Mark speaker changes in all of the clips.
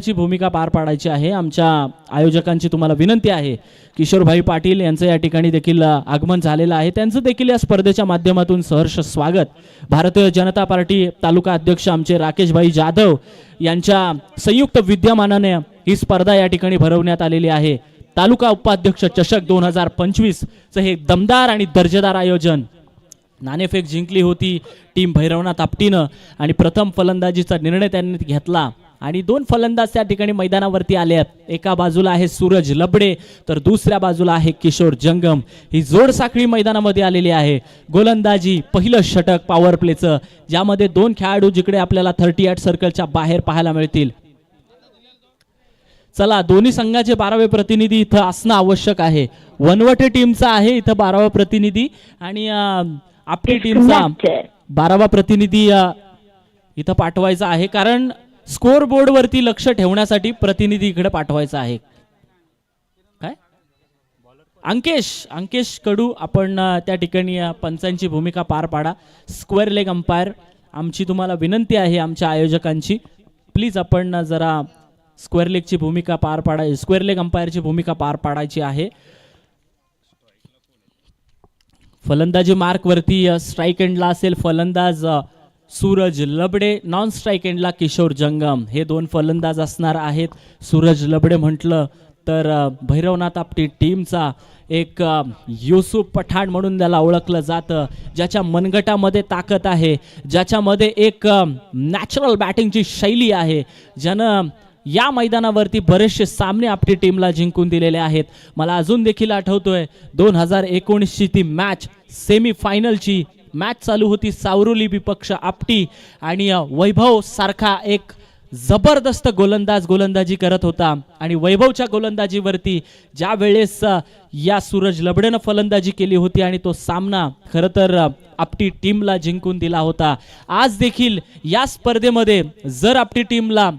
Speaker 1: ची भूमिका पार पाडायची आहे। आमच्या आयोजकांची तुम्हाला विनंती आहे, किशोरभाई पाटील यांचं या ठिकाणी देखील आगमन झालेलं आहे। त्यांचं देखील या स्पर्धेच्या माध्यमातून सहर्ष स्वागत। भारतीय जनता पार्टी तालुका अध्यक्ष आमचे राकेशभाई जाधव यांच्या संयुक्त विद्यमानाने ही स्पर्धा या ठिकाणी भरवण्यात आलेली आहे। तालुका उपाध्यक्ष चषक 2025 चे हे दमदार आणि दर्जेदार आयोजन। नाणेफेक जिंकली होती टीम भैरवनाथ आपटीनं आणि प्रथम फलंदाजीचा निर्णय त्यांनी घेतला आणि दोन फलंदाज त्या ठिकाणी मैदानावरती आले आहेत। एका बाजूला आहे सूरज लबडे तर दुसऱ्या बाजूला आहे किशोर जंगम। ही जोड साखळी मैदानामध्ये आलेली आहे। गोलंदाजी पहिलं षटक पॉवर प्लेचं, ज्यामध्ये दोन खेळाडू जिकडे आपल्याला 38 सर्कलच्या बाहेर पाहायला मिळतील। चला, दोन्ही संघाचे 12वे प्रतिनिधी इथं असणं आवश्यक आहे। वनवटे टीमचा आहे इथं 12वा प्रतिनिधी आणि आपली टीमचा 12वा प्रतिनिधी इथं पाठवायचा आहे, कारण स्कोर बोर्ड वरती लक्ष ठेवण्यासाठी प्रतिनिधी इकडे पाठवायचा आहे। काय अंकेश कडू आपण त्या ठिकाणी पंचांची भूमिका पार पाडा। स्क्वेअर लेग अंपायर आमची तुम्हाला विनंती आहे, आमच्या आयोजकांची प्लीज आपण जरा स्क्वेअर लेगची भूमिका पार पाडायची, स्क्वेअर लेग अंपायरची भूमिका पार पाडायची आहे। फलंदाजी मार्क वरती स्ट्राइक एंडला असेल फलंदाज सूरज लबडे, नॉन स्ट्राइक एंडला किशोर जंगम, हे दोन फलंदाज असणार आहेत। सूरज लबडे म्हटलं तर भैरवनाथ आपटी टीमचा एक युसुफ पठाण म्हणून त्याला ओळखलं जातं, ज्याच्या मनगटामध्ये ताकद आहे, ज्याच्यामध्ये एक नॅचरल बॅटिंगची शैली आहे, ज्यानं या मैदानावरती बरेचसे सामने आपली टीमला जिंकून दिलेले आहेत। मला अजून देखील आठवतोय 2019 ची ती मॅच, सेमी फायनलची मॅच चालू होती सावरुली विपक्ष आपटी आणि वैभव सारखा एक जबरदस्त गोलंदाज गोलंदाजी करत होता आणि वैभवच्या गोलंदाजीवरती ज्या वेळेस या सूरज लबडेनं फलंदाजी केली होती आणि तो सामना खरं तर आपटी टीमला जिंकून दिला होता। आज देखील या स्पर्धेमध्ये जर आपटी टीमला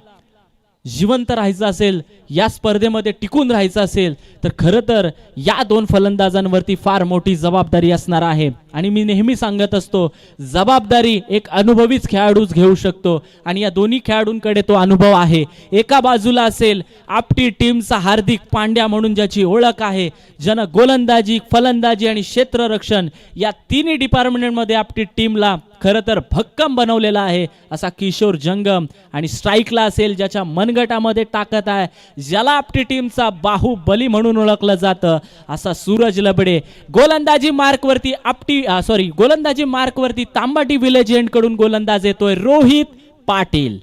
Speaker 1: जिवंत राहायचं असेल, या स्पर्धेमध्ये टिकून राहायचं असेल तर खरं तर या दोन फलंदाजांवरती फार मोठी जबाबदारी असणार आहे। आणि मी नेहमी सांगत असतो, जबाबदारी एक अनुभवीच खेळाडूच घेऊ शकतो आणि या दोन्ही खेळाडूंकडे तो अनुभव आहे। एका बाजूला असेल आपटी टीमचा हार्दिक पांड्या म्हणून ज्याची ओळख आहे, ज्यानं गोलंदाजी, फलंदाजी आणि क्षेत्ररक्षण या तिन्ही डिपार्टमेंटमध्ये आपटी टीमला खरं तर भक्कम बनवलेला आहे, असा किशोर जंगम। आणि स्ट्राइकला असेल ज्याच्या मनगटामध्ये ताकद आहे, ज्याला आपली टीमचा बाहुबली म्हणून ओळखलं जातं, असा सूरज लबडे। गोलंदाजी मार्कवरती गोलंदाजी मार्कवरती तांबाटी विलेज एंड कडून गोलंदाज येतोय रोहित पाटील।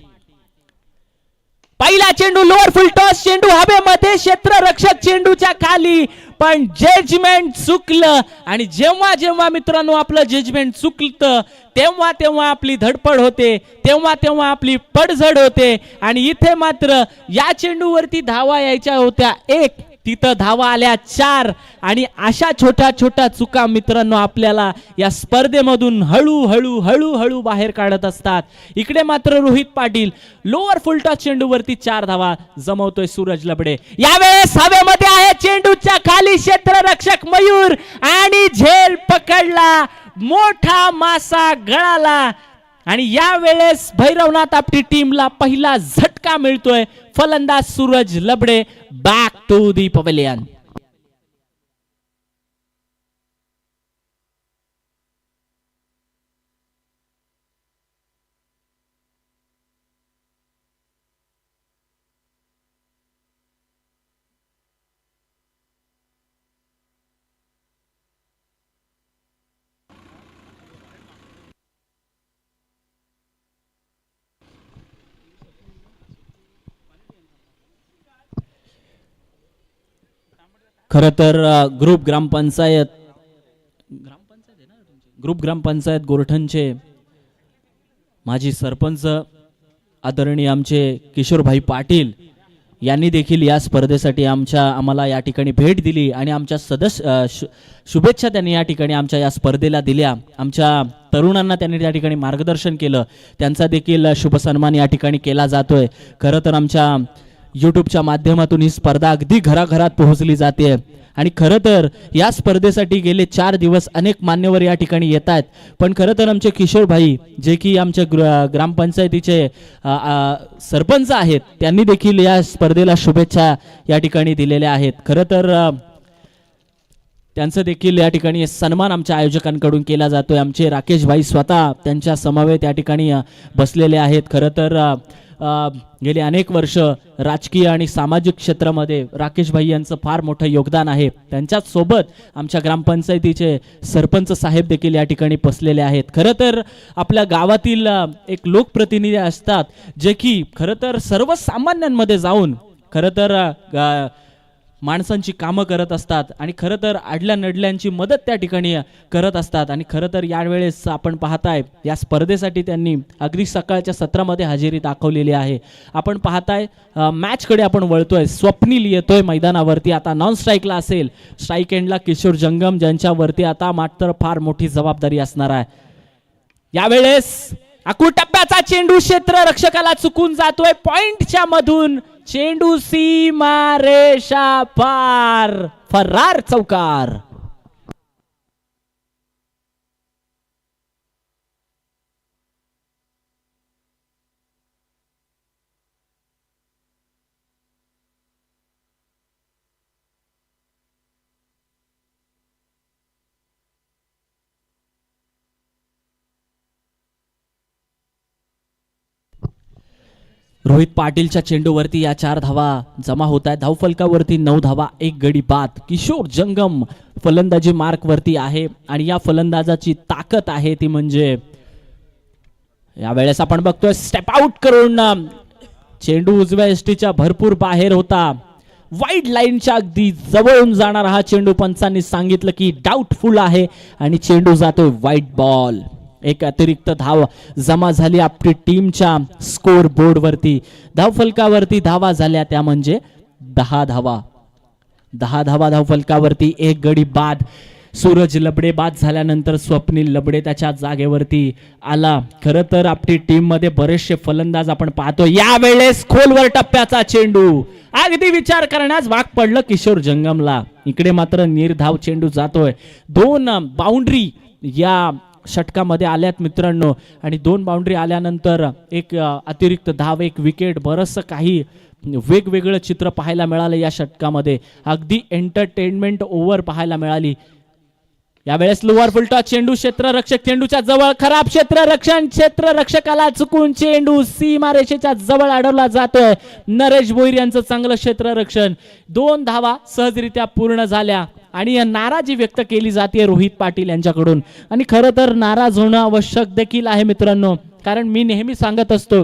Speaker 1: पहिला चेंडू लोअर फुल टॉस, चेंडू हवेमध्ये, क्षेत्ररक्षक चेंडूच्या खाली, पण जजमेंट चुकलं। आणि जेव्हा जेव्हा मित्रांनो आपलं जजमेंट चुकलं तेव्हा तेव्हा आपली धडपड होते, तेव्हा तेव्हा आपली पडझड होते। आणि इथे मात्र या चेंडूवरती धावा यायच्या होत्या 1, तिथं धावा आल्या 4 आणि अशा छोट्या छोट्या चुका मित्रांनो आपल्याला या स्पर्धेमधून हळूहळू हळूहळू बाहेर काढत असतात। इकडे मात्र Rohit Patil lower full toss चेंडूवरती 4 धावा जमवतोय सूरज लबडे। यावेळेस हवेमध्ये आहे, चेंडूच्या खाली क्षेत्ररक्षक मयूर आणि झेल पकडला, मोठा मासा गळाला आणि यावेळेस भैरवनाथ आपली टीमला पहिला झटका मिळतोय। फलंदाज Suraj Labade, back to the pavilion. खरं तर ग्रुप ग्रामपंचायत गोरठणचे माजी सरपंच आदरणीय आमचे किशोरभाई पाटील यांनी देखील या स्पर्धेसाठी आम्हाला या ठिकाणी भेट दिली आणि आमच्या शुभेच्छा त्यांनी या ठिकाणी आमच्या या स्पर्धेला दिल्या। आमच्या तरुणांना त्यांनी त्या ठिकाणी मार्गदर्शन केलं, त्यांचा देखील शुभ सन्मान या ठिकाणी केला जातोय। खरं तर आमच्या यूट्यूबच्या माध्यमातून ही स्पर्धा अगदी घराघरात पोहोचली जाते आणि खरं तर या स्पर्धेसाठी गेले 4 दिवस अनेक मान्यवर या ठिकाणी येत आहेत. पण खरं तर आमचे किशोर भाई जे की आमच्या ग्रामपंचायतीचे सरपंच आहेत त्यांनी देखील या स्पर्धेला शुभेच्छा या ठिकाणी दिलेल्या आहेत. खरं तर त्यांचं देखील या ठिकाणी सन्मान आमच्या आयोजकांकडून केला जातोय. आमचे राकेश भाई स्वतः त्यांच्या समवेत या ठिकाणी बसलेले आहेत. खरं तर गेली अनेक वर्ष राजकीय आणि सामाजिक क्षेत्रामध्ये राकेश भाई यांचं फार मोठं योगदान आहे. त्यांच्याच सोबत आमच्या ग्रामपंचायतीचे सरपंच साहेब देखील या ठिकाणी बसलेले आहेत. खरं तर आपल्या गावातील एक लोकप्रतिनिधी असतात जे की खरं तर सर्वसामान्यांमध्ये जाऊन खरं तर माणसांची कामं करत असतात आणि खरं तर आडल्या नडल्यांची मदत त्या ठिकाणी करत असतात. आणि खरं तर यावेळेस आपण पाहताय या स्पर्धेसाठी त्यांनी अगदी सकाळच्या सत्रामध्ये हजेरी दाखवलेली आहे. आपण पाहताय मॅचकडे आपण वळतोय. स्वप्नील येतोय मैदानावरती. आता नॉन स्ट्राईकला असेल, स्ट्राईक एंडला किशोर जंगम ज्यांच्यावरती आता मात्र फार मोठी जबाबदारी असणार आहे. यावेळेस आखू टप्प्याचा चेंडू क्षेत्र रक्षकाला चुकून जातोय. पॉइंटच्या मधून चेंडू सीमारेषा पार, फरार चौकार. रोहित पाटीलच्या चेंडूवरती या 4 धावा जमा होत आहेत. धावफलकावरती 9 धावा, 1 गडी बाद. किशोर जंगम फलंदाजी मार्क वरती आहे आणि या फलंदाजाची ताकद आहे ती म्हणजे यावेळेस आपण बघतोय स्टेप आउट करून चेंडू उजव्या एसटीच्या भरपूर बाहेर होता. वाईड लाईनच्या अगदी जवळून जाणार हा चेंडू. पंचांनी सांगितलं की डाऊटफुल आहे आणि चेंडू जातोय वाईट बॉल. एक अतिरिक्त धाव जमा झाली आपली टीमच्या स्कोर बोर्ड वरती. धावफलकावरती धावा झाल्या त्या म्हणजे 10 धावा. 10 धावा धावफलकावरती, 1 गडी बाद. सूरज लबडे बाद झाल्यानंतर स्वप्नील लबडे त्याच्या जागेवरती आला. खरं तर आपली टीम मध्ये बरेचसे फलंदाज आपण पाहतो. यावेळेस खोलवर टप्प्याचा चेंडू अगदी विचार करण्यास भाग पडलं किशोर जंगमला. इकडे मात्र निर्धाव चेंडू जातोय. 2 बाउंड्री या षटकामध्ये आल्यात मित्रांनो आणि 2 बाउंड्री आल्यानंतर एक अतिरिक्त धाव, 1 विकेट, बरंचसं काही वेगवेगळं चित्र पाहायला मिळालं या षटकामध्ये. अगदी एंटरटेनमेंट ओव्हर पाहायला मिळाली. यावेळेस लोअर फुलटॉस चेंडू क्षेत्ररक्षक चेंडूच्या जवळ, खराब क्षेत्ररक्षकाला चुकून चेंडू सीमारेषेच्या जवळ अडवला जातोय. नरेश भोईर यांचं चांगलं क्षेत्ररक्षण. 2 धावा सहजरित्या पूर्ण झाल्या आणि नाराजी व्यक्त केली जाते रोहित पाटील यांच्याकडून. आणि खरं तर नाराज होणं आवश्यक देखील आहे मित्रांनो, कारण मी नेहमी सांगत असतो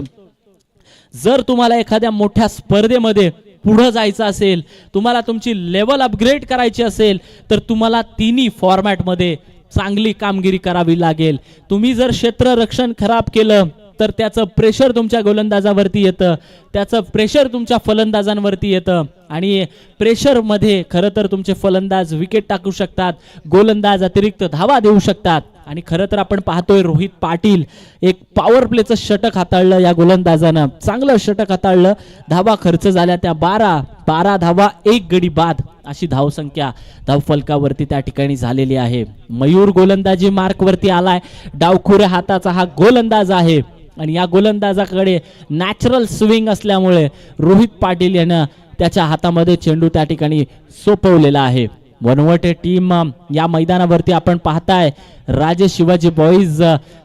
Speaker 1: जर तुम्हाला एखाद्या मोठ्या स्पर्धेमध्ये पुढे जायचं असेल, तुम्हाला तुमची लेवल अपग्रेड करायची असेल तर तुम्हाला तिन्ही फॉर्मॅटमध्ये चांगली कामगिरी करावी लागेल. तुम्ही जर क्षेत्ररक्षण खराब केलं तर त्याचं प्रेशर तुमच्या गोलंदाजावरती येतं, त्याचं प्रेशर तुमच्या फलंदाजांवरती येतं आणि प्रेशर मध्ये खरं तर तुमचे फलंदाज विकेट टाकू शकतात, गोलंदाज अतिरिक्त धावा देऊ शकतात. आणि खरं तर आपण पाहतोय रोहित पाटील एक पॉवर प्लेचं षटक हाताळलं. या गोलंदाजानं चांगलं षटक हाताळलं. धावा खर्च झाल्या त्या 12 धावा, 1 गडी बाद अशी धावसंख्या धावफलकावरती त्या ठिकाणी झालेली आहे. मयूर गोलंदाजी मार्क वरती आलाय. डावखुऱ्या हाताचा हा गोलंदाज आहे आणि या गोलंदाजाकडे नॅचरल स्विंग असल्यामुळे रोहित पाटील यानं त्याच्या हातामध्ये चेंडू त्या ठिकाणी सोपवलेला आहे. वनवटे टीम या मैदानावरती आपण पाहताय राजे शिवाजी बॉईज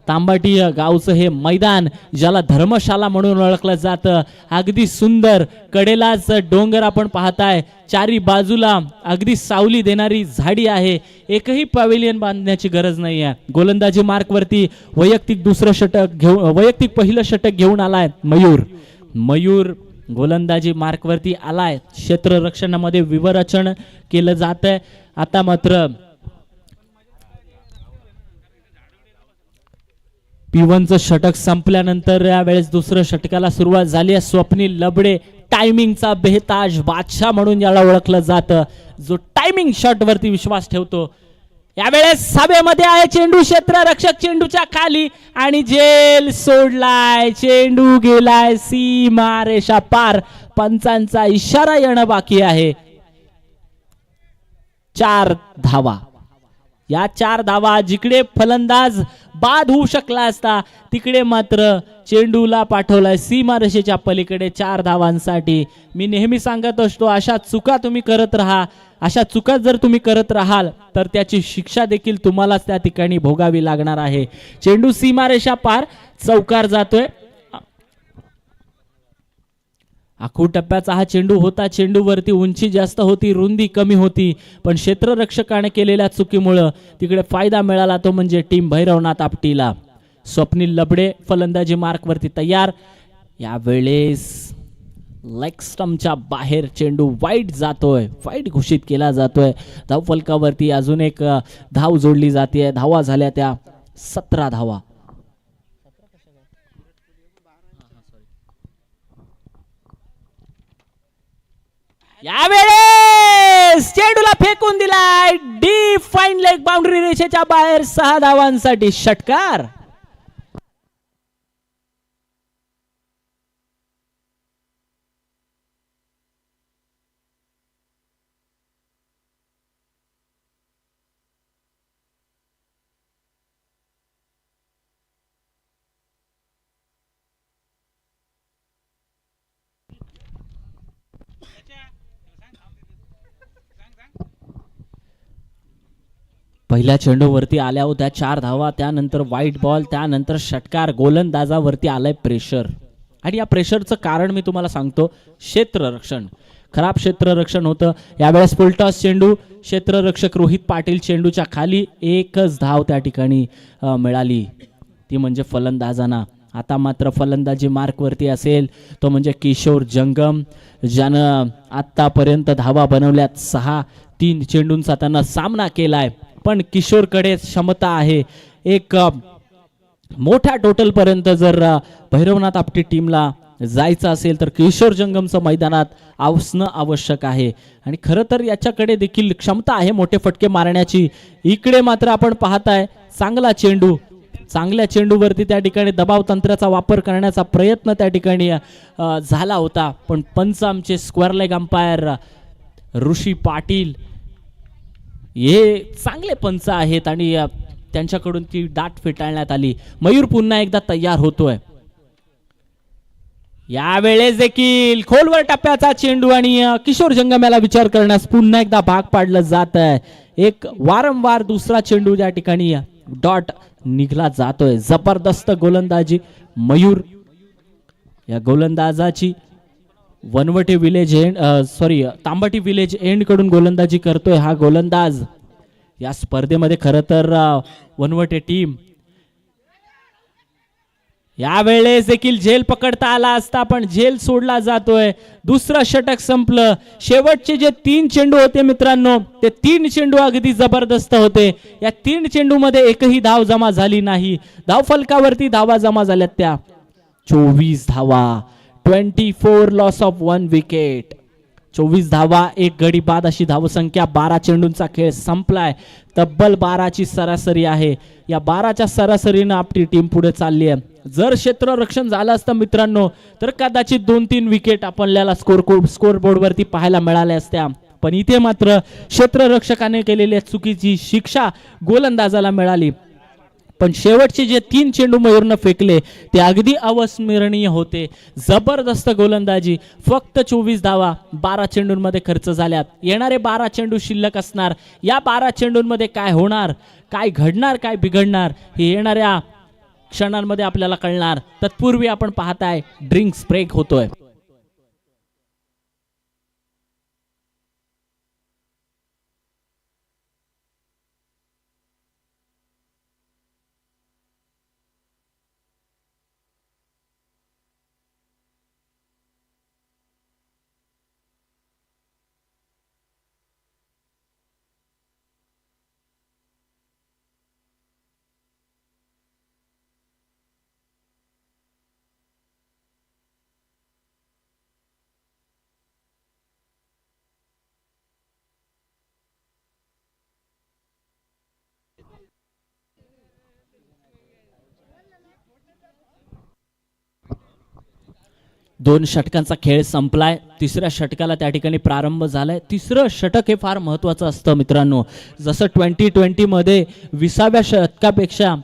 Speaker 1: तांबाटी गावचं हे मैदान ज्याला धर्मशाला म्हणून ओळखलं जातं. अगदी सुंदर कडेलाच डोंगर आपण पाहताय. चारी बाजूला अगदी सावली देणारी झाडी आहे. एकही पॅव्हिलियन बांधण्याची गरज नाही आहे. गोलंदाजी मार्क वरती वैयक्तिक पहिलं षटक घेऊन आलाय मयूर गोलंदाजी मार्क वरती आलाय. क्षेत्ररक्षणामध्ये विवरचन केलं जात आहे. आता मात्र P1चं षटक संपल्यानंतर यावेळेस दुसरं षटकाला सुरुवात झाली आहे. स्वप्नील लबडे टायमिंगचा बेहताज बादशाह म्हणून याला ओळखलं जातं, जो टायमिंग शॉट वरती विश्वास ठेवतो. यावेळेस सभेमध्ये आहे चेंडू, क्षेत्ररक्षक चेंडूच्या खाली आणि झेल सोडलाय, चेंडू गेलाय सीमा रेषा पार. पंचांचा इशारा येणं बाकी आहे. 4 धावा. या 4 धावा जिकडे फलंदाज बाद होऊ शकला असता तिकडे मात्र चेंडूला पाठवलाय सीमारेषेच्या पलीकडे 4 धावांसाठी. मी नेहमी सांगत असतो अशा चुका तुम्ही करत राहा. अशा चुका जर तुम्ही करत राहाल तर त्याची शिक्षा देखील तुम्हालाच त्या ठिकाणी भोगावी लागणार आहे. चेंडू सीमारेषा पार चौकार जातोय. आखू टप्प्याचा हा चेंडू होता. चेंडूवरती उंची जास्त होती, रुंदी कमी होती, पण क्षेत्ररक्षकाने केलेल्या चुकीमुळे तिकडे फायदा मिळाला, तो म्हणजे टीम भैरवनाथ आपटीला. स्वप्नील लबडे फलंदाजी मार्कवरती तयार. यावेळेस लेग स्टंपच्या बाहेर चेंडू वाईड जातोय, वाईड घोषित केला जातोय. धावफलकावरती अजून एक धाव जोडली जाते. धावा झाल्या त्या 17 धावा. यावेळेस चेंडूला फेकून दिलाय डीप फाईन लेग बाउंड्री रेषेच्या बाहेर. 6 धावांसाठी षटकार. पहिल्या चेंडूवरती आल्या होत्या 4 धावा, त्यानंतर व्हाईट बॉल, त्यानंतर षटकार. गोलंदाजावरती आलंय प्रेशर आणि या प्रेशरचं कारण मी तुम्हाला सांगतो, क्षेत्ररक्षण. खराब क्षेत्ररक्षण होतं. यावेळेस फुलटॉस चेंडू, क्षेत्ररक्षक रोहित पाटील चेंडूच्या खाली. एकच धाव त्या ठिकाणी मिळाली, ती म्हणजे फलंदाजांना. आता मात्र फलंदाजी मार्कवरती असेल तो म्हणजे किशोर जंगम, ज्यानं आतापर्यंत धावा बनवल्यात 6. 3 चेंडूंचा त्यानं सामना केलाय, पण किशोरकडे क्षमता आहे एक मोठ्या टोटल पर्यंत. जर भैरवनाथ आपटी टीमला जायचं असेल तर किशोर जंगमचं मैदानात असणं आवश्यक आहे. आणि खरं तर याच्याकडे देखील क्षमता आहे मोठे फटके मारण्याची. इकडे मात्र आपण पाहताय चांगला चेंडू, चांगल्या चेंडूवरती त्या ठिकाणी दबाव तंत्राचा वापर करण्याचा प्रयत्न त्या ठिकाणी झाला होता, पण पंच आमचे स्क्वेअर लेग अंपायर ऋषी पाटील हे चांगले पंच आहेत आणि त्यांच्याकडून ती दाट फेटाळण्यात आली. मयूर पुन्हा एकदा तयार होतोय. यावेळेस देखील खोलवर टप्प्याचा चेंडू आणि किशोर जंगम याला विचार करण्यास पुन्हा एकदा भाग पाडलं जात आहे. एक वारंवार दुसरा चेंडू त्या ठिकाणी डॉट निघला जातोय. जबरदस्त गोलंदाजी मयूर, या गोलंदाजाची वनवटे विलेज एंड तांबटी विलेज एंड कडून गोलंदाजी करतोय हा गोलंदाज. या स्पर्धेमध्ये खरं तर वनवटे टीम यावेळेस देखील झेल पकडता आला असता, पण झेल सोडला जातोय. दुसरं षटक संपलं. शेवटचे जे 3 चेंडू होते मित्रांनो, ते 3 चेंडू अगदी जबरदस्त होते. या 3 चेंडू मध्ये एकही धाव जमा झाली नाही. धाव फलकावरती धावा जमा झाल्यात त्या 24 धावा. 24 लॉस ऑफ 1 विकेट. 24 धावा, 1 गडी बाद अशी धावसंख्या. 12 चेंडूंचा खेळ संपलाय. तब्बल 12ची सरासरी आहे. या 12च्या सरासरीनं आपली टीम पुढे चालली आहे. जर क्षेत्ररक्षण झालं असतं मित्रांनो तर कदाचित 2-3 विकेट आपल्याला स्कोर बोर्डवरती पाहायला मिळाल्या असत्या, पण इथे मात्र क्षेत्ररक्षकाने केलेल्या चुकीची शिक्षा गोलंदाजाला मिळाली. पण शेवटचे जे 3 चेंडू मयूरनं फेकले ते अगदी अविस्मरणीय होते. जबरदस्त गोलंदाजी. फक्त 24 धावा 12 चेंडूंमध्ये खर्च झाल्यात. येणारे 12 चेंडू शिल्लक असणार. या 12 चेंडूंमध्ये काय होणार, काय घडणार, काय बिघडणार हे येणाऱ्या क्षणांमध्ये आपल्याला कळणार. तत्पूर्वी आपण पाहताय ड्रिंक्स ब्रेक होतोय. दोन षटकांचा खेळ संपलाय. तिसऱ्या षटकाला त्या ठिकाणी प्रारंभ झालाय. तिसरं षटक हे फार महत्त्वाचं असतं मित्रांनो. जसं 2020 मध्ये 20व्या षटकापेक्षा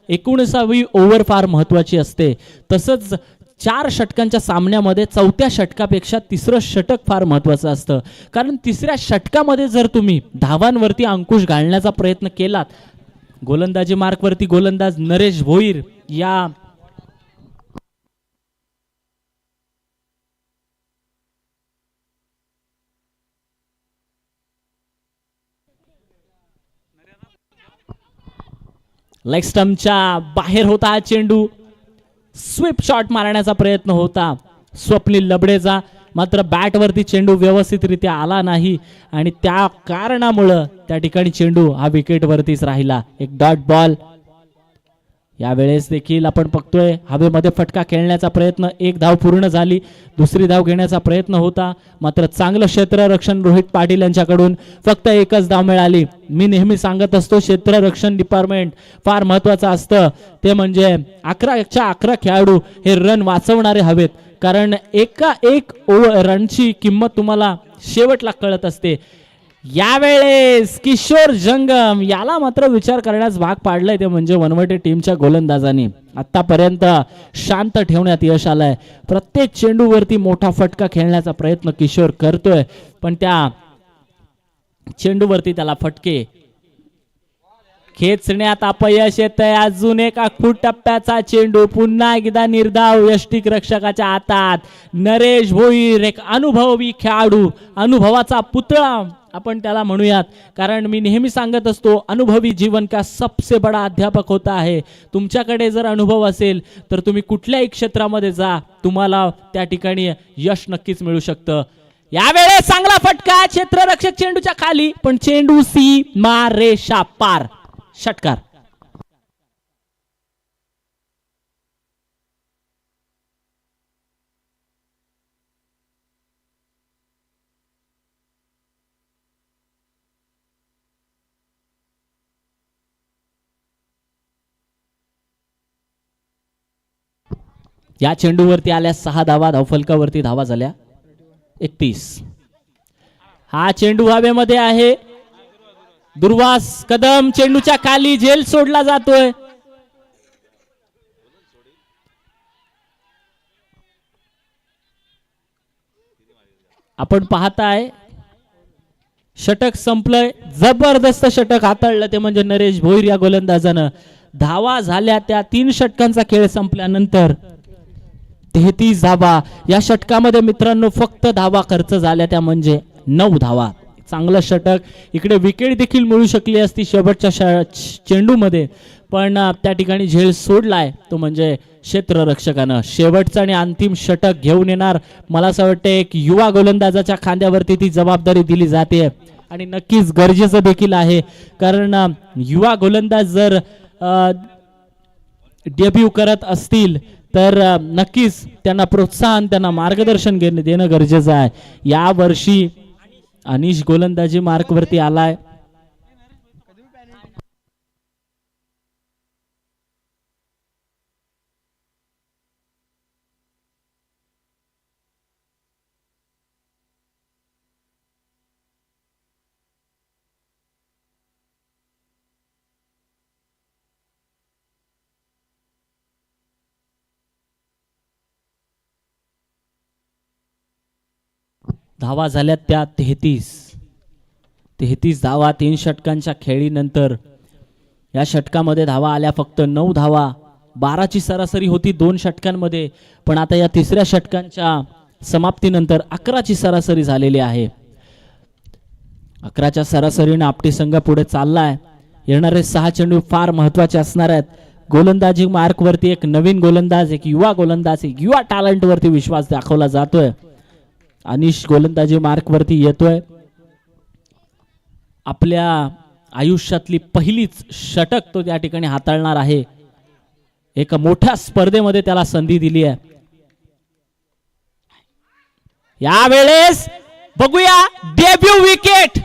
Speaker 1: 19वी ओव्हर फार महत्त्वाची असते, तसंच 4 षटकांच्या सामन्यामध्ये 4थ्या षटकापेक्षा तिसरं षटक फार महत्त्वाचं असतं. कारण तिसऱ्या षटकामध्ये जर तुम्ही धावांवरती अंकुश घालण्याचा प्रयत्न केलात, गोलंदाजी मार्कवरती गोलंदाज नरेश भोईर या लेग स्टंपच्या बाहेर होता हा चेंडू. स्वीप शॉट मारण्याचा प्रयत्न होता स्वप्नील लबडेचा, मात्र बॅटवरती चेंडू व्यवस्थितरित्या आला नाही आणि त्या कारणामुळं त्या ठिकाणी चेंडू हा विकेटवरतीच राहिला. एक डॉट बॉल. यावेळेस देखील आपण बघतोय हवेमध्ये फटका खेळण्याचा प्रयत्न. 1 धाव पूर्ण झाली. दुसरी धाव घेण्याचा प्रयत्न होता, मात्र चांगलं क्षेत्ररक्षण रोहित पाटील यांच्याकडून. फक्त 1च धाव मिळाली. मी नेहमी सांगत असतो क्षेत्ररक्षण डिपार्टमेंट फार महत्वाचं असतं. ते म्हणजे 11च्या 11 खेळाडू हे रन वाचवणारे हवेत, कारण एका एक रनची किंमत तुम्हाला शेवटला कळत असते. यावेळेस किशोर जंगम याला मात्र विचार करण्यास भाग पाडलाय, ते म्हणजे वनवटे टीमच्या गोलंदाजांनी. आतापर्यंत शांत ठेवण्यात यश आलंय. प्रत्येक चेंडूवरती मोठा फटका खेळण्याचा प्रयत्न किशोर करतोय, पण त्या चेंडूवरती त्याला फटके खेचण्यात अपयश येतंय. अजून एक आखूट टप्प्याचा चेंडू. पुन्हा एकदा निर्धाव यष्टिक रक्षकाच्या हातात. नरेश भोईर एक अनुभवी खेळाडू, अनुभवाचा पुतळा आपण त्याला म्हणूयात, कारण मी नेहमी सांगत असतो अनुभवी जीवन का सबसे बडा अध्यापक होता आहे. तुमच्याकडे जर अनुभव असेल तर तुम्ही कुठल्याही क्षेत्रामध्ये जा, तुम्हाला त्या ठिकाणी यश नक्कीच मिळू शकतं. यावेळेस चांगला फटका. क्षेत्ररक्षक चेंडूच्या खाली, पण चेंडू सीमा रेषा पार. षटकार. या चेंडूवरती आल्या 6 धावा. धावफलकावरती धावा झाल्या 31. हा चेंडू हवेमध्ये आहे. दुर्वास कदम चेंडूच्या खाली, झेल सोडला जातोय. आपण पाहताय षटक संपलंय. जबरदस्त षटक हाताळलं ते म्हणजे नरेश भोईर या गोलंदाजानं. धावा झाल्या त्या 3 षटकांचा खेळ संपल्यानंतर 33 धावा. या षटकामध्ये मित्रांनो फक्त धावा खर्च झाल्या त्या म्हणजे 9 धावा. चांगलं षटक. इकडे विकेट देखील मिळू शकली असती शेवटच्या चेंडूमध्ये, पण त्या ठिकाणी झेल सोडलाय तो म्हणजे क्षेत्ररक्षकानं. शेवटचं आणि अंतिम षटक घेऊन येणार. मला असं वाटतं एक युवा गोलंदाजाच्या खांद्यावरती ती जबाबदारी दिली जाते आणि नक्कीच गरजेचं देखील आहे, कारण युवा गोलंदाज जर डेब्यू करत असतील तर नक्कीच त्यांना प्रोत्साहन, त्यांना मार्गदर्शन देणं गरजेचं आहे. या वर्षी अनिश गोलंदाजी मार्कवरती आलाय. धावा झाल्यात त्या 33 धावा 3 षटकांच्या खेळीनंतर. या षटकामध्ये धावा आल्या फक्त 9 धावा. 12ची सरासरी होती 2 षटकांमध्ये, पण आता या 3ऱ्या षटकांच्या समाप्तीनंतर 11ची सरासरी झालेली आहे. 11च्या सरासरीने आपटी संघ पुढे चाललाय. येणारे 6 चेंडू फार महत्वाचे असणार आहेत. गोलंदाजी मार्कवरती एक नवीन गोलंदाज, एक युवा गोलंदाज, एक युवा टॅलेंट वरती विश्वास दाखवला जातोय. अनिश गोलंदाजी मार्कवरती येतोय. आपल्या आयुष्यातली पहिलीच षटक तो त्या ठिकाणी हाताळणार आहे. एका मोठ्या स्पर्धेमध्ये त्याला संधी दिली आहे. यावेळेस बघूया डेब्यू विकेट.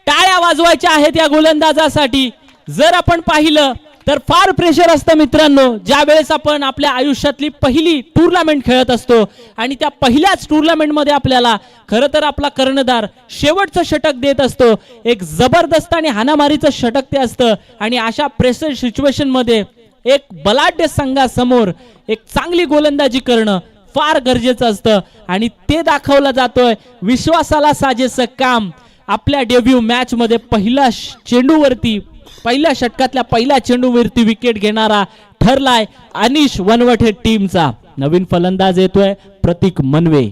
Speaker 1: टाळ्या वाजवायच्या आहेत या गोलंदाजासाठी. जर आपण पाहिलं तर फार प्रेशर असतं मित्रांनो, ज्या वेळेस आपण आपल्या आयुष्यातली पहिली टूर्नामेंट खेळत असतो आणि त्या पहिल्याच टूर्नामेंटमध्ये आपल्याला खरं तर आपला कर्णधार शेवटचं षटक देत असतो. एक जबरदस्त आणि हाणामारीचं षटक ते असतं आणि अशा प्रेशर सिच्युएशनमध्ये एक बलाढ्य संघासमोर एक चांगली गोलंदाजी करणं फार गरजेचं असतं आणि ते दाखवलं जातोय. विश्वासाला साजेसं काम आपल्या डेब्यू मॅच मध्ये पहिल्या चेंडूवरती पहिल्या षटकातल्या पहिल्या चेंडूवरती विकेट घेणारा ठरलाय अनिश वनवटे टीमचा. नवीन फलंदाज येतोय प्रतीक मनवे.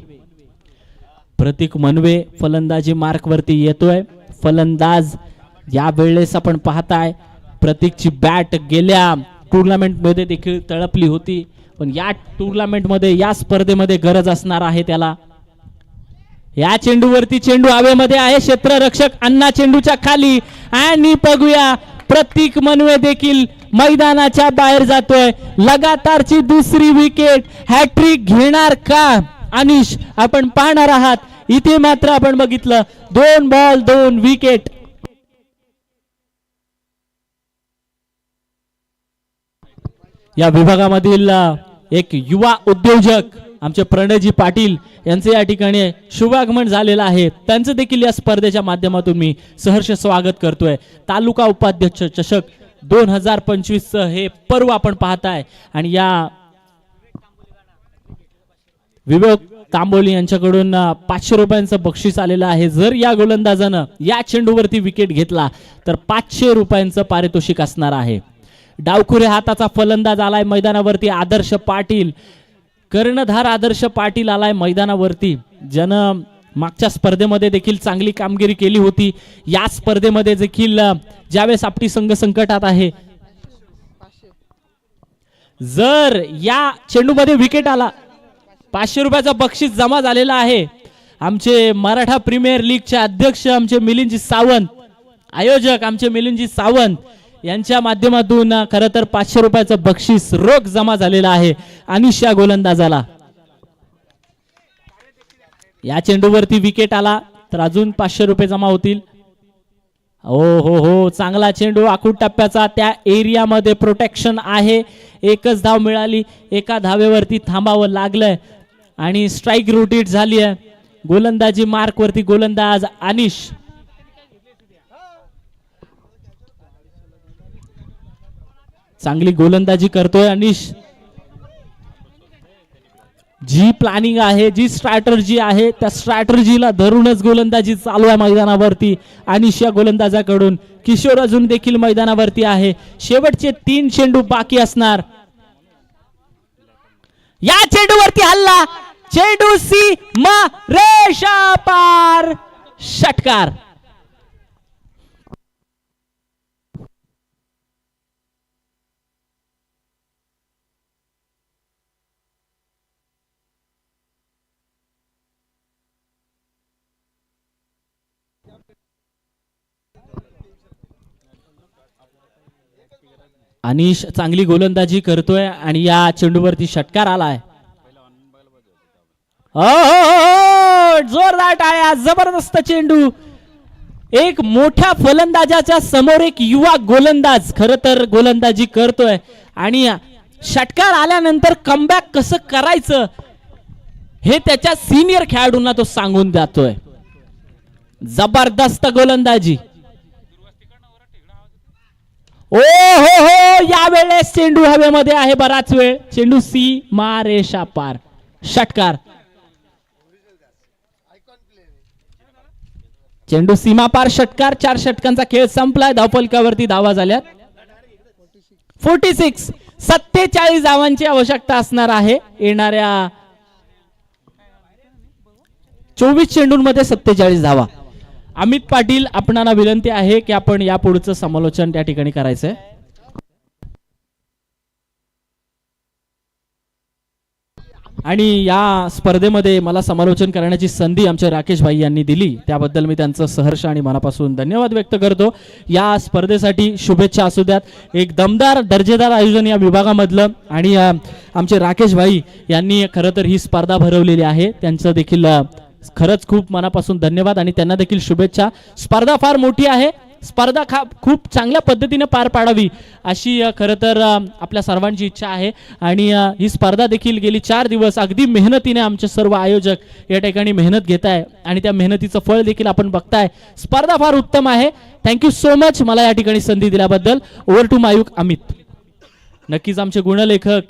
Speaker 1: प्रतीक मनवे फलंदाजी मार्क वरती येतोय. फलंदाज या वेळेस आपण पाहताय प्रतीकची बॅट गेल्या टूर्नामेंट मध्ये देखील तळपली होती, पण या टूर्नामेंट मध्ये या स्पर्धेमध्ये गरज असणार आहे त्याला. या चेंडूवरती चेंडू हवेमध्ये आहे, क्षेत्ररक्षक अण्णा चेंडूच्या खाली आणि बघूया प्रतीक मनवे देखील मैदानाच्या बाहेर जातोय. लगातारची दुसरी विकेट, हॅट्रिक घेणार का अनिश आपण पाहणार आहात. इथे मात्र आपण बघितलं 2 बॉल 2 विकेट. या विभागामधील एक युवा उद्योजक आमचे प्रणयजी पाटील यांचे या ठिकाणी शुभागमन झालेलं आहे. त्यांचं देखील या स्पर्धेच्या माध्यमातून मी सहर्ष स्वागत करतोय. तालुका उपाध्यक्ष चषक 2025 हे पर्व आपण पाहताय आणि या विवेक तांबोली यांच्याकडून 500 रुपयांचं बक्षीस आलेलं आहे. जर या गोलंदाजानं या चेंडूवरती विकेट घेतला तर 500 रुपयांचं पारितोषिक असणार आहे. डावखुरे हाताचा फलंदाज आलाय मैदानावरती आदर्श पाटील. कर्णधार आदर्श पाटील आलाय मैदानावरती, ज्यानं मागच्या स्पर्धेमध्ये देखील चांगली कामगिरी केली होती. या स्पर्धेमध्ये देखील ज्यावेळेस आपली संघ संकटात आहे, जर या चेंडूमध्ये विकेट आला 500 रुपयाचा बक्षीस जमा झालेला आहे. आमचे मराठा प्रीमियर लीगचे अध्यक्ष आमचे मिलिंदजी सावंत, आयोजक आमचे मिलिंदजी सावंत यांच्या माध्यमातून खरं तर 500 रुपयाचं बक्षीस रोख जमा झालेला आहे अनिश या गोलंदाजाला. या चेंडूवरती विकेट आला तर अजून 500 रुपये जमा होतील. हो, चांगला चेंडू आखूड टप्प्याचा, त्या एरियामध्ये प्रोटेक्शन आहे. एकच धाव मिळाली, एका धावेवरती थांबावं लागलंय आणि स्ट्राईक रोटेट झाली आहे. गोलंदाजी मार्क वरती गोलंदाज अनिश. चांगली गोलंदाजी करतोय अनिश. जी प्लॅनिंग आहे, जी स्ट्रॅटर्जी आहे, त्या स्ट्रॅटर्जीला धरूनच गोलंदाजी चालू आहे मैदानावरती अनिश या गोलंदाजाकडून. किशोर अजून देखील मैदानावरती आहे. शेवटचे 3 चेंडू बाकी असणार. या चेंडूवरती हल्ला, चेंडू सीमा रेषा पार, षटकार. अनिश चांगली गोलंदाजी करतोय आणि या चेंडूवरती षटकार आलाय. जोरदार टाळ्या, जबरदस्त चेंडू. एक मोठ्या फलंदाजाच्या समोर एक युवा गोलंदाज खरं तर गोलंदाजी करतोय आणि षटकार आल्यानंतर कमबॅक कसं करायचं हे त्याच्या सिनियर खेळाडूंना तो सांगून जातोय. जबरदस्त गोलंदाजी. हो, यावेळेस चेंडू हवेमध्ये आहे बराच वेळ. चेंडू सीमा रेषा पार, षटकार. चेंडू सीमा पार, षटकार. 4 षटकांचा खेळ संपलाय. धावफलकावरती धावा झाल्यात 46. 47 धावांची आवश्यकता असणार आहे येणाऱ्या 24 चेंडूंमध्ये 47 धावा. अमित पाटील, आपणाला विनंती आहे की आपण या पुढचं समालोचन त्या ठिकाणी करायचंय. आणि या स्पर्धेमध्ये मला समालोचन करण्याची संधी आमच्या राकेश भाई यांनी दिली, त्याबद्दल मी त्यांचं सहर्ष आणि मनापासून धन्यवाद व्यक्त करतो. या स्पर्धेसाठी शुभेच्छा असू द्यात. एक दमदार दर्जेदार आयोजन या विभागामधलं आणि आमचे राकेश भाई यांनी खरं तर ही स्पर्धा भरवलेली आहे. त्यांचं देखील खरंच खूप मनापासून धन्यवाद आणि त्यांना देखील शुभेच्छा. स्पर्धा फार मोठी आहे स्पर्धा खूप चांगल्या पद्धतीने पार पाडावी अशी खरं तर आपल्या सर्वांची इच्छा आहे. आणि ही स्पर्धा देखील गेली 4 दिवस अगदी मेहनतीने आमचे सर्व आयोजक या ठिकाणी मेहनत घेत आहे आणि त्या मेहनतीचं फळ देखील आपण बघताय. स्पर्धा फार उत्तम आहे. थँक्यू सो मच मला या ठिकाणी संधी दिल्याबद्दल. Over to Mayuk Amit. नक्कीच आमचे गुणलेखक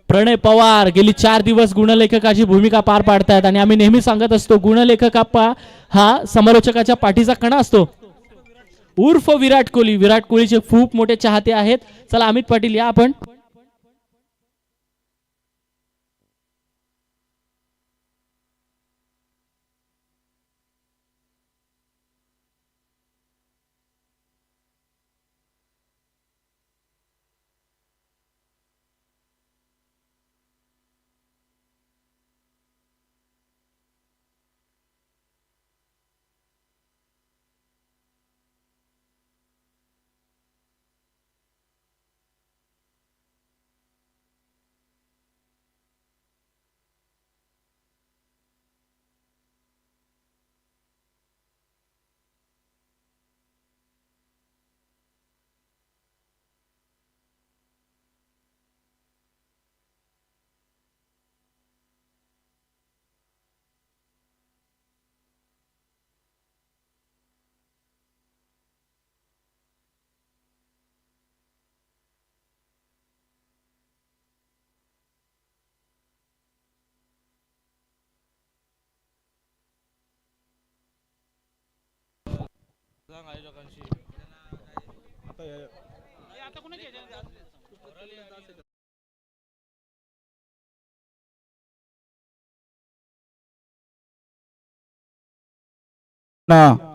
Speaker 1: प्रणय पवार गेली 4 दिवस गुणलेखकाची भूमिका पार पाडतायत आणि आम्ही नेहमी सांगत असतो गुणलेखक हा समालोचकाच्या पाठीचा कणा असतो. उर्फ विराट कोहली. विराट कोहलीचे खूप मोठे चाहते आहेत. चला अमित पाटील या आपण.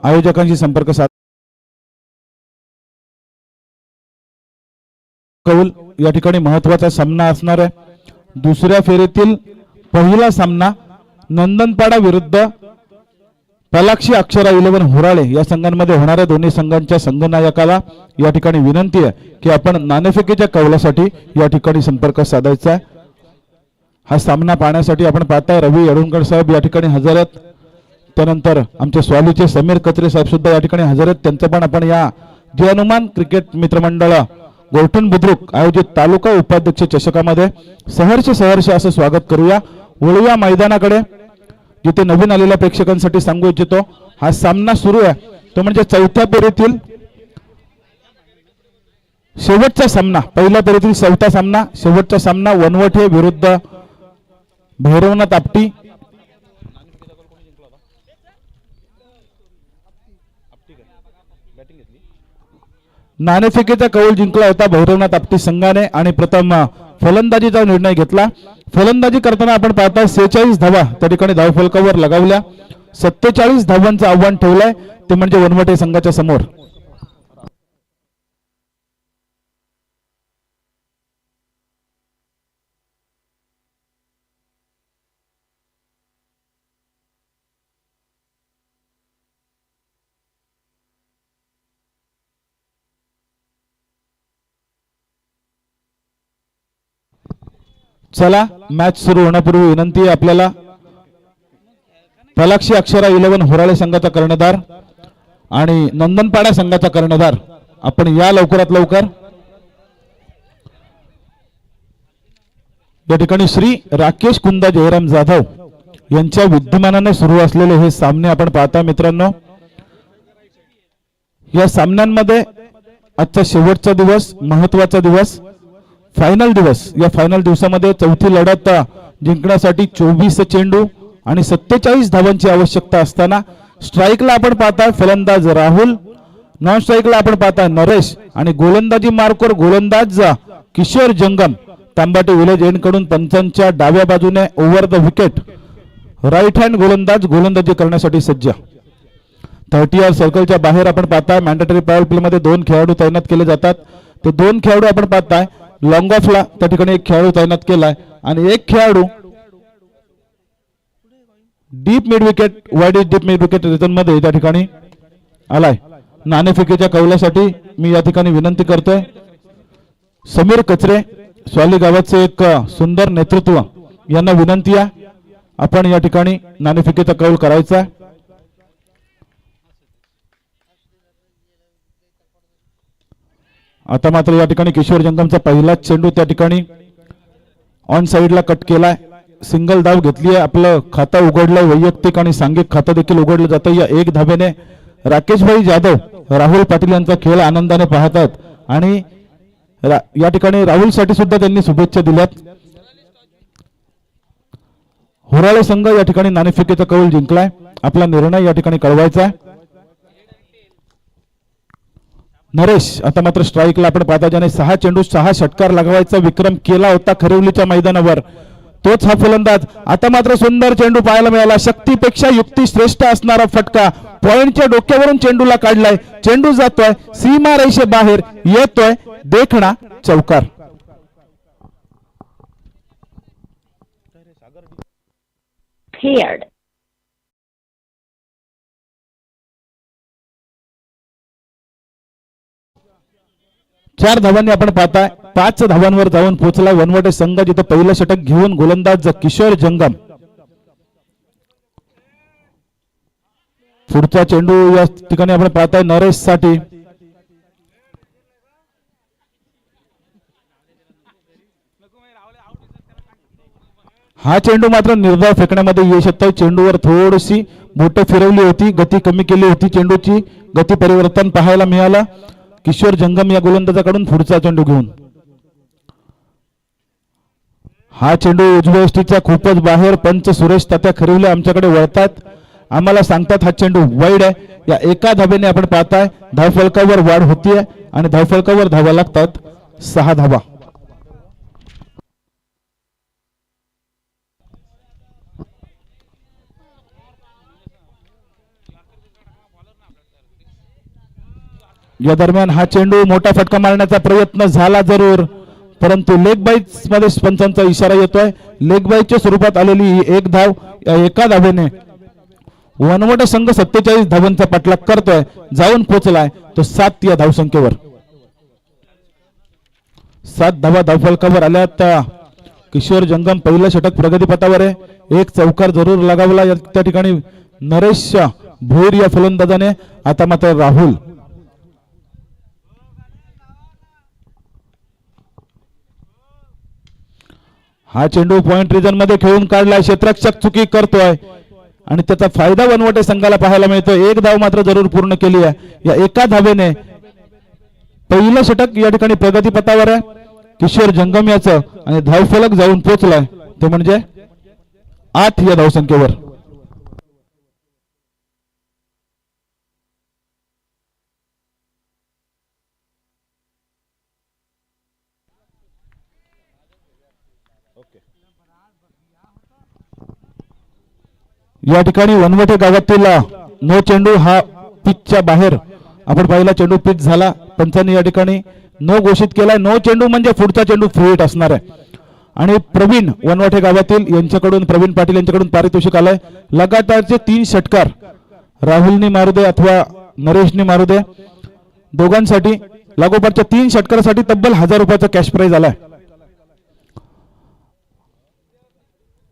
Speaker 2: आयोजकांशी संपर्क कौल या ठिकाणी महत्वाचा सामना असणार आहे. दुसऱ्या फेरीतील पहिला सामना नंदनपाडा विरुद्ध पलाक्षी अक्षरा 11 होराळे या संघांमध्ये होणार आहे. दोन्ही संघांच्या संघनायकाला या ठिकाणी विनंती आहे की आपण नाणेफेकीच्या कौलासाठी या ठिकाणी संपर्क साधायचा आहे. हा सामना पाहण्यासाठी आपण पाहताय रवी येडुणकर साहेब या ठिकाणी हजर आहेत. त्यानंतर आमचे स्वालीचे समीर कत्रे साहेब सुद्धा या ठिकाणी हजर आहेत. त्यांचं पण आपण या जय हनुमान क्रिकेट मित्रमंडळ गोरठण बुद्रुक आयोजित तालुका उपाध्यक्ष चषकामध्ये सहर्ष असं स्वागत करूया. वळूया मैदानाकडे जिथे नवीन आलेल्या प्रेक्षकांसाठी सांगू इच्छितो हा सामना सुरू आहे तो म्हणजे चौथ्या फेरीतील शेवटचा सामना. पहिल्या फेरीतील चौथा सामना शेवटचा सामना वनवटे विरुद्ध भैरवनाथ आपटी. नाणेफेकीचा कौल जिंकला होता भैरवनाथ आपटी संघाने आणि प्रथम फलंदाजीचा निर्णय घेतला. फलंदाजी करताना आपण पाहता 46 धावा त्या ठिकाणी धावफलकावर लगावल्या. 47 धावांचं आव्हान ठेवलंय ते म्हणजे वनवटे संघाच्या समोर. चला मॅच सुरू होण्यापूर्वी विनंती आहे आपल्याला पलाक्षी अक्षरा 11 होराळे संघाचा कर्णधार आणि नंदनपाडा संघाचा कर्णधार आपण या लवकरात लवकर. या ठिकाणी श्री राकेश कुंदा जयराम जाधव यांच्या विद्यमानाने सुरू असलेले हे सामने आपण पाहता मित्रांनो. या सामन्यांमध्ये आजचा शेवटचा दिवस महत्वाचा दिवस फायनल दिवस. या फायनल दिवसामध्ये चौथी लढत जिंकण्यासाठी 24 चेंडू आणि 47 धावांची आवश्यकता असताना स्ट्राईकला आपण पाहता फलंदाज राहुल, नॉन स्ट्राईकला आपण पाहता नरेश आणि गोलंदाजी मार्कवर गोलंदाज किशोर जंगम. तांबाटी विलेज एंड कडून पंचांच्या डाव्या बाजूने over the wicket right hand गोलंदाज गोलंदाजी करण्यासाठी सज्ज. 30 यार्ड सर्कलच्या बाहेर आपण पाहता मॅन्डेटरी पॉवर प्ले मध्ये 2 खेळाडू तैनात केले जातात. ते 2 खेळाडू आपण पाहताय लॉंग ऑफला त्या ठिकाणी 1 खेळाडू तैनात केलाय आणि 1 खेळाडू deep mid wicket wide deep mid wicket return मध्ये त्या ठिकाणी आलाय. नाणेफेकीच्या कौलासाठी मी या ठिकाणी विनंती करतोय समीर कचरे स्वाली गावाचे एक सुंदर नेतृत्व यांना विनंती आहे आपण या ठिकाणी नाणेफेकीचा कौल करायचा. आता मात्र या ठिकाणी किशोर जंगमचा पहिलाच चेंडू त्या ठिकाणी ऑन साइडला कट केलाय, सिंगल धाव घेतली आहे, आपलं खातं उघडलंय, वैयक्तिक आणि सांघिक खातं देखील उघडलं जातं. या एक धावेने राकेशभाई जाधव राहुल पाटील यांचा खेळ आनंदाने पाहतात आणि या ठिकाणी राहुलसाठी सुद्धा त्यांनी शुभेच्छा दिल्यात. होराळे संघ या ठिकाणी नाणेफेकीचा कौल जिंकलाय, आपला निर्णय या ठिकाणी कळवायचा आहे. नरेश आता मात्र स्ट्राईकला आपण पाहता, ज्याने 6 चेंडू 6 षटकार लगवायचा विक्रम केला होता खरिवलीच्या मैदानावर, तोच हा फलंदाज. आता मात्र सुंदर चेंडू पाहायला मिळाला, शक्तीपेक्षा युक्ती श्रेष्ठ असणारा फटका पॉइंटच्या डोक्यावरून चेंडूला काढलाय, चेंडू जातोय सीमा रेषे बाहेर येतोय, देखणा चौकार.
Speaker 3: Paired.
Speaker 2: चार धावांनी आपण पाहताय 5 धावांवर जाऊन पोहोचला वनवटे संघ, जिथे पहिलं षटक घेऊन गोलंदाज किशोर जंगम. पुढचा चेंडू या ठिकाणी आपण पाहताय नरेश साठी. हा चेंडू मात्र निर्धाव फेकण्यामध्ये यश येतंय. चेंडूवर थोडीशी बोट फिरवली होती, गती कमी केली होती, चेंडूची गती परिवर्तन पाहायला मिळालं किशोर जंगम या गोलंदाजाकडून. पुढचा चेंडू घेऊन हा चेंडू उजव्या यष्टीचा खूपच बाहेर. पंच सुरेश तात्या खरिवले आमच्याकडे वळतात, आम्हाला सांगतात हा चेंडू वाईड आहे. या एका धावेने आपण पाहताय धावफलकावर वाढ होतीये आणि धावफलकावर धावा लागतात 6 धावा. या दरम्यान हा चेंडू मोठा फटका मारण्याचा प्रयत्न झाला जरूर, परंतु लेग बाईट्स मध्ये पंचांचा इशारा येतोय. लेग बाईटच्या स्वरूपात आलेली ही एक धाव, या एका धावेने वनवटे संघ 47 धावांचा पाठलाग करतोय, जाऊन पोहोचलाय तो 7 या धावसंख्येवर. 7 धावा धावफलकावर आल्यात. किशोर जंगम पहिलं षटक प्रगतीपथावर आहे, एक चौकार जरूर लगावला त्या ठिकाणी नरेश भोईर या फलंदाजाने. आता मात्र राहुल हा चेंडू पॉइंट रिजन मध्ये खेळून काढलाय, क्षेत्ररक्षक चुकी करतोय आणि त्याचा फायदा वनवटे संघाला पाहायला मिळतोय. एक धाव मात्र जरूर पूर्ण केली आहे. या एका धावेने पहिलं षटक या ठिकाणी प्रगतीपथावर आहे किशोर जंगम याचं आणि धावफलक जाऊन पोहोचलाय ते म्हणजे 8 या धावसंख्येवर. या ठिकाणी वनवटे गावातील नो चेंडू हा पिचच्या बाहेर आपण पाहिला, चेंडू पिच झाला, पंचांनी या ठिकाणी नो घोषित केलाय. नो चेंडू म्हणजे पुढचा चेंडू फ्री हिट असणार आहे. आणि प्रवीण वनवटे गावातील यांच्याकडून प्रवीण पाटील यांच्याकडून पारितोषिक आलंय. लगातारचे 3 षटकार राहुलनी मारू दे अथवा नरेशनी मारू दे, दोघांसाठी लागोपाठच्या 3 षटकारासाठी तब्बल 1000 रुपयाचा कॅश प्राइज आलाय.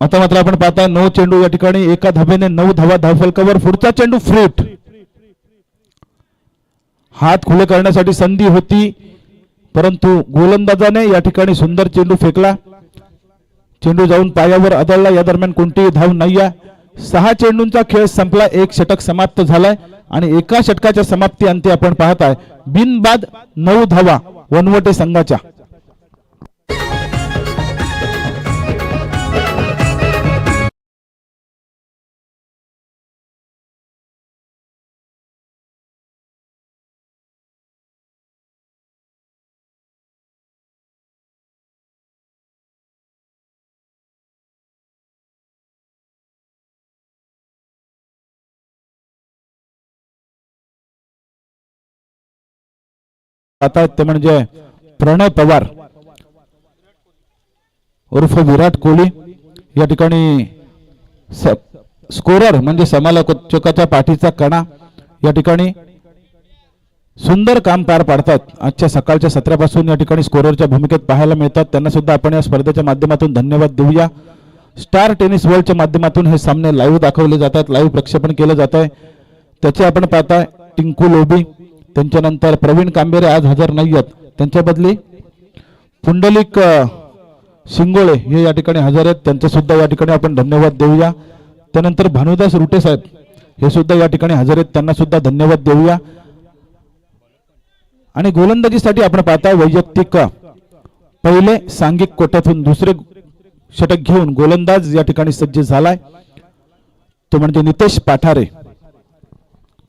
Speaker 2: आता मात्र आपण पाहता 9 चेंडू या ठिकाणी एका धावेने 9 धावा धावफलकावर. पुढचा चेंडू फ्री हिट, हात खुले करण्यासाठी संधी होती, परंतु गोलंदाजाने या ठिकाणी सुंदर चेंडू फेकला, चेंडू जाऊन पायावर आदळला. या दरम्यान कोणतीही धाव नाहीये. 6 चेंडूंचा खेळ संपला, एक षटक समाप्त झालाय आणि एका षटकाच्या समाप्ती अंती आपण पाहताय बिनबाद 9 धावा वनवटे संघाच्या. आता ते म्हणजे प्रणय पवार उर्फ विराट कोहली या ठिकाणी स्कोरर म्हणजे समालोचकाच्या पाठीचा कणा या ठिकाणी सुंदर काम पार पाडतात. आजच्या सकाळच्या सत्रापासून या ठिकाणी स्कोररच्या भूमिकेत पाहायला मिळतात. त्यांना सुद्धा आपण या स्पर्धेच्या माध्यमातून धन्यवाद देऊया. स्टार टेनिस वर्ल्डच्या माध्यमातून हे सामने लाईव्ह दाखवले जातात, लाईव्ह प्रक्षेपण केलं जात आहे. त्याचे आपण पाहताय टिंकू लोबी, त्यांच्यानंतर प्रवीण कांबेरे आज हजर नाही आहेत, त्यांच्या बदली पुंडलिक शिंगोळे हे या ठिकाणी हजर आहेत, त्यांचं सुद्धा या ठिकाणी आपण धन्यवाद देऊया. त्यानंतर भानुदास रुटे साहेब हे सुद्धा या ठिकाणी हजर आहेत, त्यांना सुद्धा धन्यवाद देऊया. आणि गोलंदाजीसाठी आपण पाहता वैयक्तिक पहिले सांघिक कोट्यातून दुसरे षटक घेऊन गोलंदाज या ठिकाणी सज्ज झालाय, तो म्हणजे नितेश पाठारे.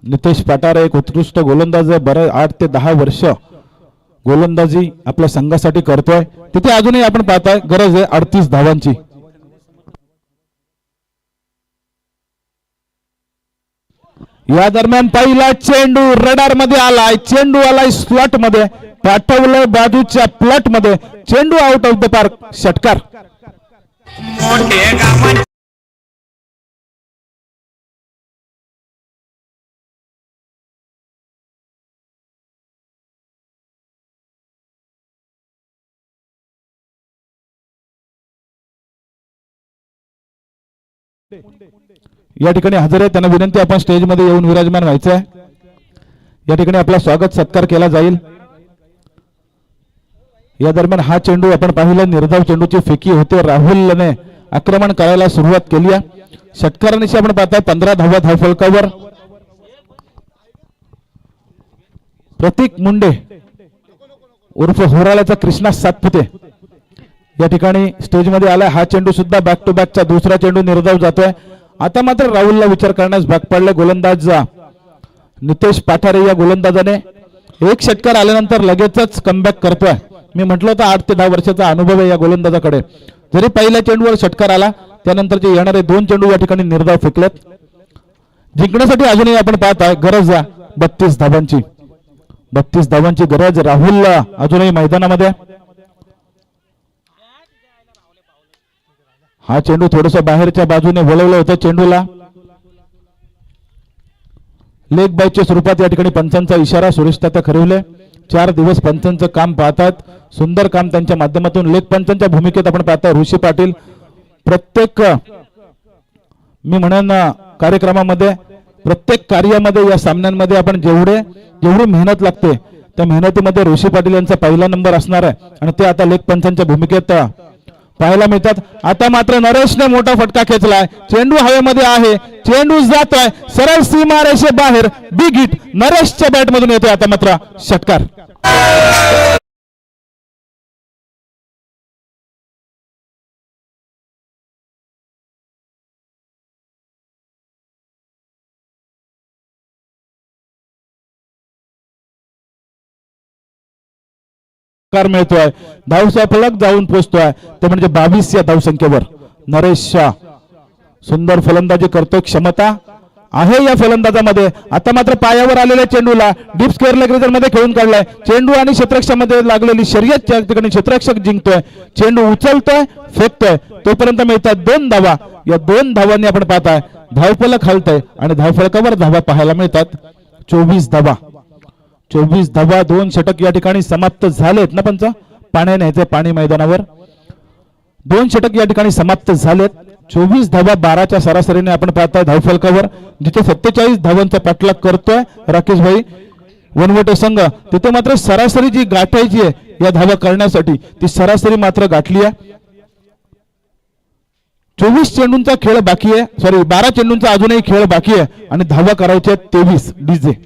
Speaker 2: नितेश पाठारे एक उत्कृष्ट गोलंदाज आहे, बरं 8 ते 10 वर्ष गोलंदाजी आपल्या संघासाठी करतोय. तिथे अजूनही आपण पाहताय गरज आहे 38 धावांची. या दरम्यान पहिला चेंडू रडार मध्ये आलाय, चेंडू आलाय स्लॉट मध्ये, पाठवलंय बाजूच्या प्लॉट मध्ये, चेंडू आउट ऑफ द पार्क, षटकार. या ठिकाणी हजर आहे, त्यांना विनंती आपण स्टेज मध्ये येऊन विराजमान व्हायचं आहे. या ठिकाणी आपला स्वागत सत्कार केला जाईल. या दरम्यान हा चेंडू आपण पाहिलं, निर्धाव चेंडूची फेकी होते, राहुलने आक्रमण करायला सुरुवात केली आहे. षटकारांशी आपण पाहताय 15 धावा धावफलकावर. प्रतीक मुंडे उर्फ होराळ्याचा कृष्णा सातपुते या ठिकाणी स्टेज मध्ये आलाय. हा चेंडू सुद्धा बॅक टू बॅकचा दुसरा चेंडू निर्धाव जातोय. आता मात्र राहुलला विचार करण्यास भाग पडले गोलंदाज नितेश पाठारे. या गोलंदाजाने एक षटकार आल्यानंतर लगेचच कमबॅक करतोय. मी म्हटलं होतं 8 ते 10 वर्षाचा अनुभव आहे या गोलंदाजाकडे. जरी पहिल्या चेंडूवर षटकार आला, त्यानंतरचे येणारे 2 चेंडू या ठिकाणी निर्धाव फेकलेत. जिंकण्यासाठी अजूनही आपण पाहताय गरज 32 धावांची. 32 धावांची गरज. राहुल अजूनही मैदानामध्ये. हा चेंडू थोडस बाहेरच्या बाजूने वळवलं होतं चेंडूला. लेग बायच्या स्वरूपात या ठिकाणी पंचांचा इशारा. सुरेश तात्या खरिवले 4 दिवस पंचांचं काम पाहतात, सुंदर काम त्यांच्या माध्यमातून. लेग पंचांच्या भूमिकेत आपण पाहताय ऋषी पाटील. प्रत्येक मी म्हणेन कार्यक्रमामध्ये, प्रत्येक कार्यामध्ये, या सामन्यांमध्ये आपण जेवढी मेहनत लागते त्या मेहनतीमध्ये ऋषी पाटील यांचा पहिला नंबर असणार आहे आणि ते आता लेग पंचांच्या भूमिकेत पाहायला मिळतात. आता मात्र नरेशने मोठा फटका खेचलाय. चेंडू हवेमध्ये आहे, चेंडू जातोय सरळ सीमारेषे बाहेर. बिग हिट नरेशच्या बॅट मधून येतोय. आता मात्र षटकार. मिळतोय. धावचा फलक जाऊन पोहोचतोय, तो म्हणजे 22 या धावसंख्येवर. नरेश शाह सुंदर फलंदाजी करतोय, क्षमता आहे या फलंदाजामध्ये. आता मात्र पायावर आलेल्या चेंडूला डीप स्क्वेअर लेग रिजन मध्ये खेळून काढलाय. चेंडू आणि क्षेत्ररक्षणामध्ये लागलेली शर्यत त्या ठिकाणी क्षेत्ररक्षक जिंकतोय. चेंडू उचलतोय, फेकतोय, तोपर्यंत मिळतात 2 धावा. या 2 धावांनी आपण पाहताय धावफलक हलतंय आणि धावफलकावर धावा पाहायला मिळतात. 24 धावा. 24 धावा. 2 षटक या ठिकाणी समाप्त झालेत ना पंच. पाणी न्यायचे पाणी मैदानावर. 2 षटक या ठिकाणी समाप्त झालेत. 24 धावा 12च्या सरासरीने आपण पाहताय धावफलकावर. जिथे 47 धावांचा पाठलाग करतोय राकेश भाई वनवटे संघ, तिथे मात्र सरासरी जी गाठायची आहे या धावा करण्यासाठी, ती सरासरी मात्र गाठली आहे. 24 चेंडूंचा खेळ बाकी आहे, 12 चेंडूंचा अजूनही खेळ बाकी आहे आणि धावा करायच्या 23. DJ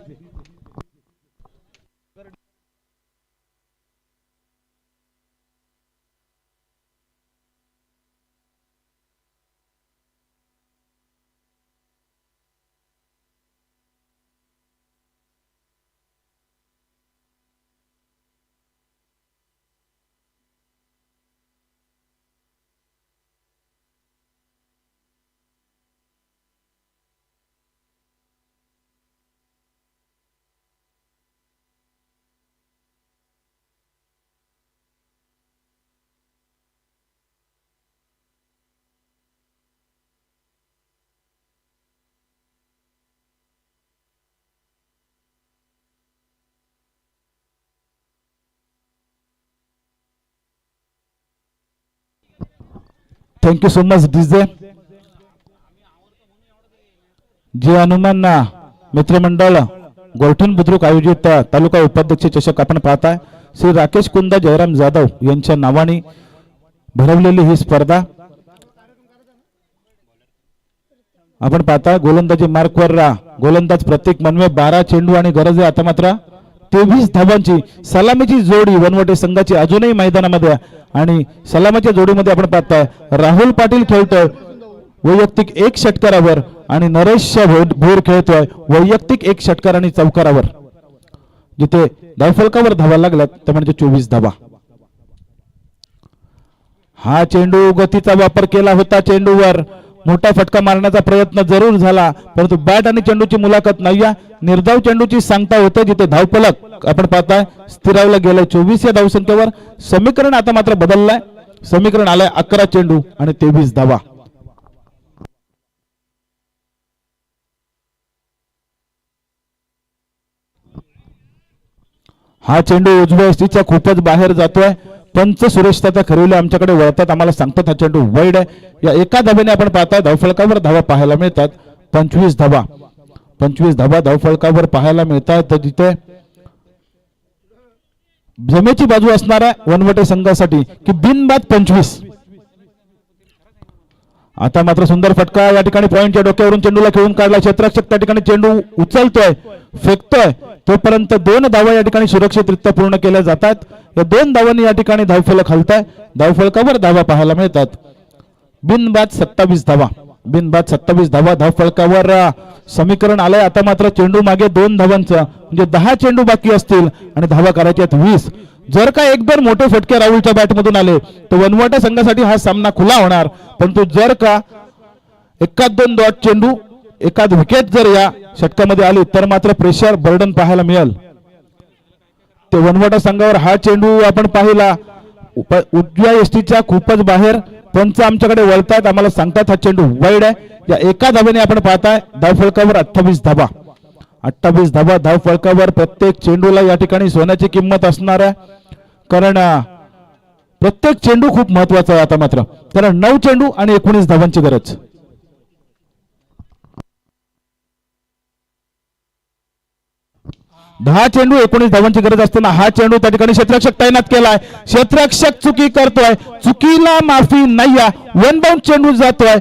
Speaker 2: thank you so much DJ. जे हनुमान मित्रमंडळ गोरठण बुद्रुक आयोजित तालुका उपाध्यक्ष चषक आपण पाहताय. श्री राकेश कुंदा जयराम जाधव यांच्या नावाने भरवलेली ही स्पर्धा आपण पाहता. गोलंदाजी मार्कवर गोलंदाज प्रत्येक मनवे 12 चेंडू आणि गरज आहे आता मात्र 23 धावांची. सलामीची जोडी वनवटे संघाची अजूनही मैदानामध्ये आणि सलामीच्या जोडीमध्ये आपण पाहताय राहुल पाटील खेळतोय वैयक्तिक 1 षटकारावर आणि नरेश भोर खेळतोय वैयक्तिक 1 षटकार आणि चौकारावर. जिथे धावफलकावर धावा लागल्यात ते म्हणजे 24 धावा. हा चेंडू गतीचा वापर केला होता. चेंडूवर मोठा फटका मारण्याचा प्रयत्न जरूर झाला परंतु बॅट आणि चेंडूची मुलाखत नाही. निर्धाव चेंडूची सांगता होते जिथे धावफलक आपण पाहताय स्थिरावला गेलाय 24 या धावसंख्येवर. समीकरण आता मात्र बदललाय. समीकरण आलंय 11 चेंडू आणि 23 धावा. हा चेंडू उजव्या एसटीच्या खूपच बाहेर जातोय. पंच सुरेश तात्या खरवले आमच्याकडे वळतात आम्हाला सांगतात हा चेंडू वाईड आहे. या एका धावेने आपण पाहता धावफलकावर धावा पाहायला मिळतात 25 धावा. 25 धावा धावफलकावर पाहायला मिळतात. तर जिथे जमेची बाजू असणाऱ्या वनवटे संघासाठी की बिनबाद 25. आता मात्र सुंदर फटका या ठिकाणी पॉइंटच्या डोक्यावरून चेंडूला खेळून काढला. क्षेत्ररक्षक त्या ठिकाणी चेंडू उचलतोय फेकतोय तोपर्यंत 2 धावा या ठिकाणी सुरक्षितरित्या पूर्ण केल्या जातात. या 2 धावांनी या ठिकाणी धावफलक हलताय. धावफलकावर धावा पाहायला मिळतात बिनबाद 27 धावा. बिनबाद 27 धावा धावफलकावर समीकरण आलंय. आता मात्र चेंडू मागे 2 धावांचा म्हणजे 10 चेंडू बाकी असतील आणि धावा करायच्या 20. जर का 1-2 मोठे फटके राहुलच्या बॅटमधून आले तर वनवटा संघासाठी हा सामना खुला होणार. परंतु जर का 1-2 डॉट चेंडू एखाद विकेट जर या षटकामध्ये आली तर मात्र प्रेशर बर्डन पाहायला मिळेल. ते वनवटा संघावर हा चेंडू आपण पाहिला उजव्या एसटीच्या खूपच बाहेर. पंच आमच्याकडे वळतात आम्हाला सांगतात हा चेंडू वाईड आहे. या एका धावेने आपण पाहताय धावफलकावर 28 धावा. 28 धावा धावफलकावर. प्रत्येक चेंडूला या ठिकाणी सोन्याची किंमत असणार आहे कारण प्रत्येक चेंडू खूप महत्वाचा आहे. आता मात्र कारण 9 चेंडू आणि 19 धावांची गरज. दहा चेंडू 19 धावांची गरज असताना हा चेंडू त्या ठिकाणी क्षेत्ररक्षक तैनात केलाय. क्षेत्ररक्षक चुकी करतोय. चुकीला माफी नाहीये. वन बाउंड चेंडू जातोय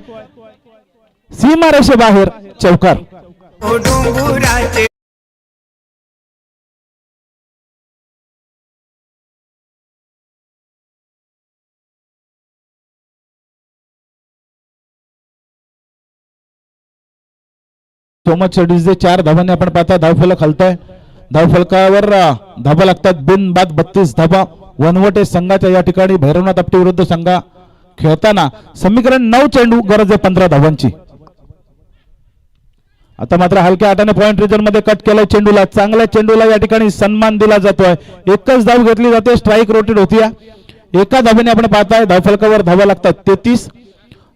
Speaker 2: सीमारेषेबाहेर चौकार. सोमच डीजे 4 धावांनी आपण पाहता धावफलक हलतोय. धावफलकावर धाबा लागतात बिनबाद 32 धाबा. वनवटे संघाच्या या ठिकाणी भैरवनाथ आपटे विरुद्ध संघा खेळताना समीकरण 9 चेंडू गरज आहे 15 धावांची. आता मात्र हलक्या हाताने पॉइंट रिजन मध्ये कट केलाय चेंडूला. चांगल्या चेंडूला या ठिकाणी सन्मान दिला जातोय. एकच धाव घेतली जाते स्ट्राईक रोटेट होती. एका धावेने आपण पाहताय धावफलकावर धावा लागतात 33.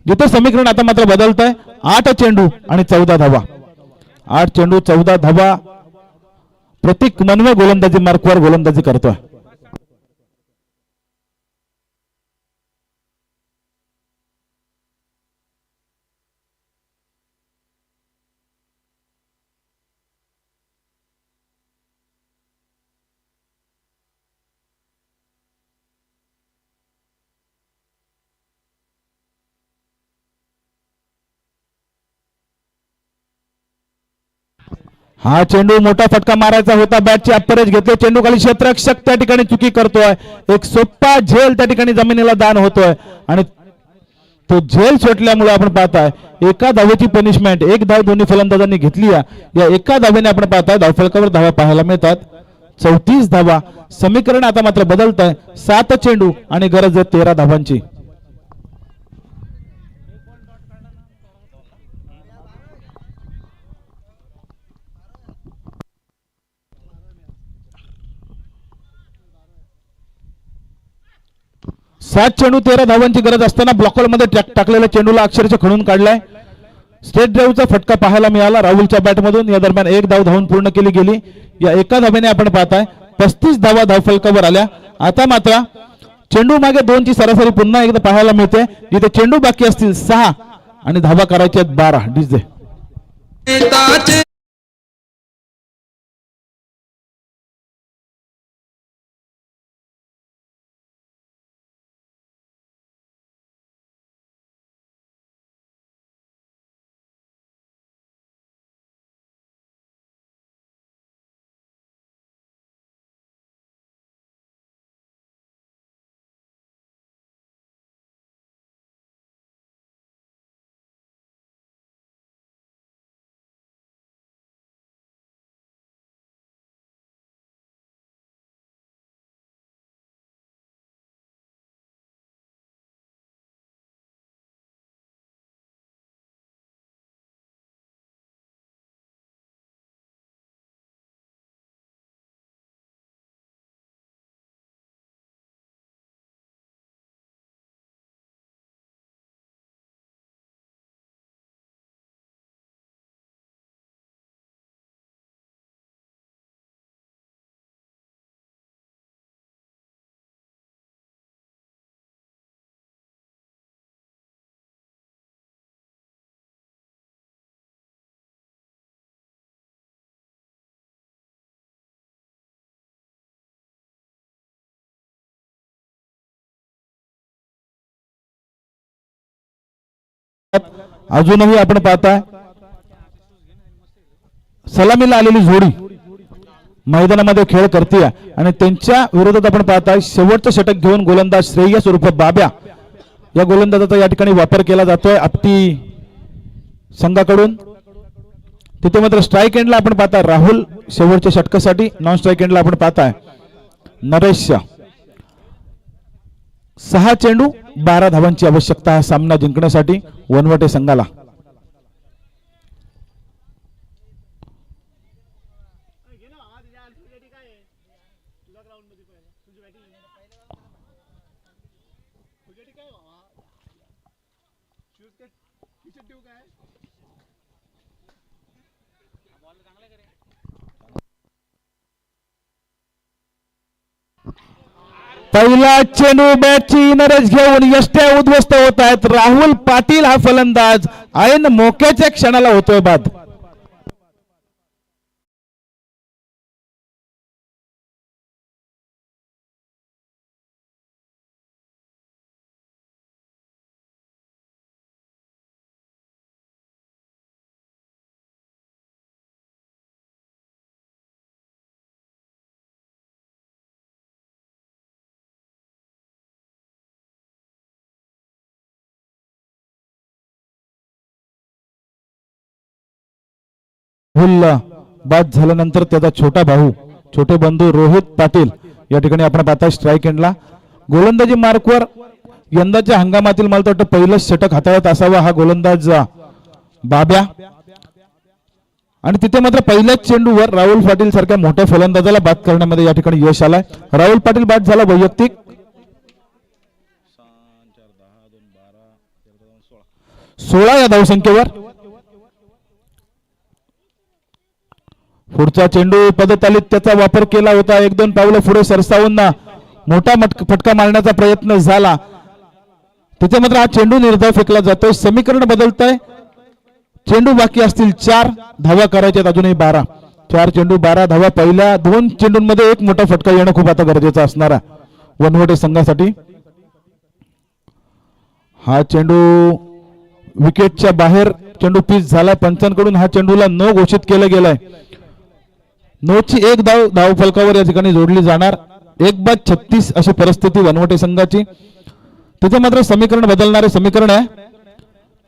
Speaker 2: जिथे समीकरण आता मात्र बदलत आहे 8 चेंडू आणि 14 धावा. 8 चेंडू 14 धावा. प्रतीक मनवे गोलंदाजी मार्कवर गोलंदाजी करतोय. हा चेंडू मोठा फटका मारायचा होता. बॅटची अपरेज घेतले चेंडू खाली. क्षेत्ररक्षक त्या ठिकाणी चुकी करतोय. एक सोपा झेल त्या ठिकाणी जमिनीला दान होतोय आणि तो झेल सुटल्यामुळे आपण पाहताय एका धावेची पनिशमेंट. 1 धाव दोन्ही फलंदाजांनी घेतली. या एका धावेने आपण पाहताय धावफलकावर धावा पाहायला मिळतात 34 धावा. समीकरण आता मात्र बदलत आहे 7 चेंडू आणि गरज आहे 13 धावांची. सात चेंडू 13 धावांची गरज असताना ब्लॉकहोल मध्ये टाकलेल्या चेंडूला अक्षरशः खणून काढलाय. स्टेट ड्राईव्हचा फटका पाहायला मिळाला राहुलच्या बॅटमधून. या दरम्यान 1 धाव धावून पूर्ण केली गेली. या एका धावेने आपण पाहताय 35 धावा धावफलकावर आल्या. आता मात्र चेंडू मागे 2 ची सरासरी पुन्हा एकदा पाहायला मिळते. जिथे चेंडू बाकी असतील 6 आणि धावा करायच्या 12. डीजे अजूनही आपण पाहताय सलामीला आलेली जोडी मैदानामध्ये खेळ करते आणि त्यांच्या विरोधात आपण पाहताय शेवटचं षटक घेऊन गोलंदाज श्रेयस उर्फ बाब्या या गोलंदाजाचा या ठिकाणी वापर केला जातोय आपटी संघाकडून. तिथे मात्र स्ट्राईक एंडला आपण पाहताय राहुल शेवटच्या षटकासाठी. नॉन स्ट्राईक एंडला आपण पाहताय नरेश. 6 चेंडू 12 धावांची आवश्यकता हा सामना जिंकण्यासाठी वनवटे संघाला. पहिला चेंडू बॅटची नरेश घेऊन यष्ट्या उद्ध्वस्त होत आहेत. राहुल पाटील हा फलंदाज ऐन मोक्याच्या क्षणाला होतोय बाद. बाद झाल्यानंतर त्याचा छोटा भाऊ छोटे बंधू रोहित पाटील या ठिकाणी आपण पाहताय स्ट्राईक एंडला. गोलंदाजी मार्कवर यंदाच्या हंगामातील मला वाटतं पहिलंच षटक हाताळत असावा हा गोलंदाज बाब्या. आणि तिथे मात्र पहिल्याच चेंडूवर राहुल पाटील सारख्या मोठ्या फलंदाजाला बाद करण्यामध्ये या ठिकाणी यश आलाय. राहुल पाटील बाद झाला वैयक्तिक. 16 या धावसंख्येवर. पुढचा चेंडू पदतालीत त्याचा वापर केला होता. 1-2 पावलं पुढे सरसावून मोठा फटका मारण्याचा प्रयत्न झाला. तिथे मात्र हा चेंडू निर्धाव फेकला जातोय. समीकरण बदलत आहे. चेंडू बाकी असतील 4 धावा करायच्यात अजूनही 12. 4 चेंडू 12 धावा. पहिल्या 2 चेंडूंमध्ये एक मोठा फटका येणं खूप आता गरजेचं असणार आहे वनवटे संघासाठी. हा चेंडू विकेटच्या बाहेर चेंडू पीस झाला. पंचांकडून हा चेंडूला नो घोषित केलं गेलंय. नोची एक धाव फलकावर या ठिकाणी जोडली जाणार. 1/36 अशी परिस्थिती वनवटे संघाची. तिथे मात्र समीकरण बदलणारे समीकरण आहे.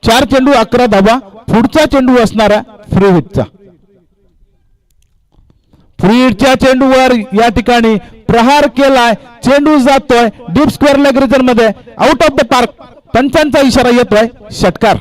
Speaker 2: 4 चेंडू 11 धावा. पुढचा चेंडू असणारा फ्री हिटचा. फ्री हिटच्या चेंडूवर या ठिकाणी प्रहार केलाय. चेंडू जातोय डीप स्क्वेअर लेग रिजन मध्ये आउट ऑफ द पार्क. पंचांचा इशारा येतोय षटकार.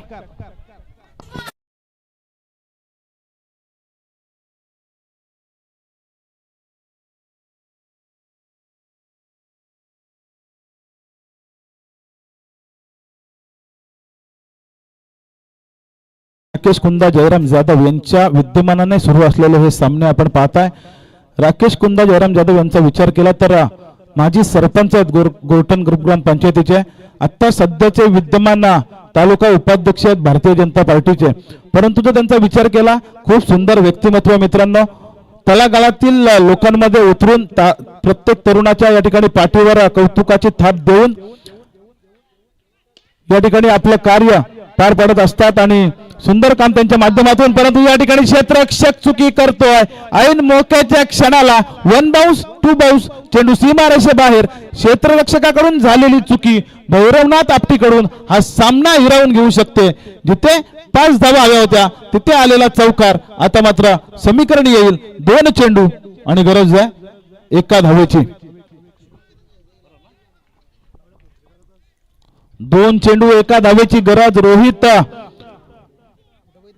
Speaker 2: राकेश कुंदा जयराम जाधव यांच्या विद्यमानाने सुरू असलेले हे सामने आपण पाहताय. राकेश कुंदा जयराम जाधव यांचा विचार केला तर माजी सरपंच आहेत गोरटन ग्रुप ग्रामपंचायतीचे. आता सध्याचे विद्यमान तालुका उपाध्यक्ष आहेत भारतीय जनता पार्टीचे. परंतु जर त्यांचा विचार केला खूप सुंदर व्यक्तिमत्व मित्रांनो. तळागाळातील लोकांमध्ये उतरून प्रत्येक तरुणाच्या या ठिकाणी पाठीवर कौतुकाची थाप देऊन या ठिकाणी आपलं कार्य पार पाडत असतात आणि सुंदर काम त्यांच्या माध्यमातून. परंतु या ठिकाणी क्षेत्ररक्षक चुकी करतोय. ऐन मोक्याच्या क्षणाला 1 बाउन्स 2 बाउन्स चेंडू सीमारेषे बाहेर. क्षेत्ररक्षकाकडून झालेली चुकी भैरवनाथ आपटीकडून हा सामना हिरावून घेऊ शकते. जिथे 5 धावा हव्या होत्या तिथे आलेला चौकार. आता मात्र समीकरण येईल 2 चेंडू आणि गरज आहे 1 धावेची. 2 चेंडू 1 धावेची गरज. रोहित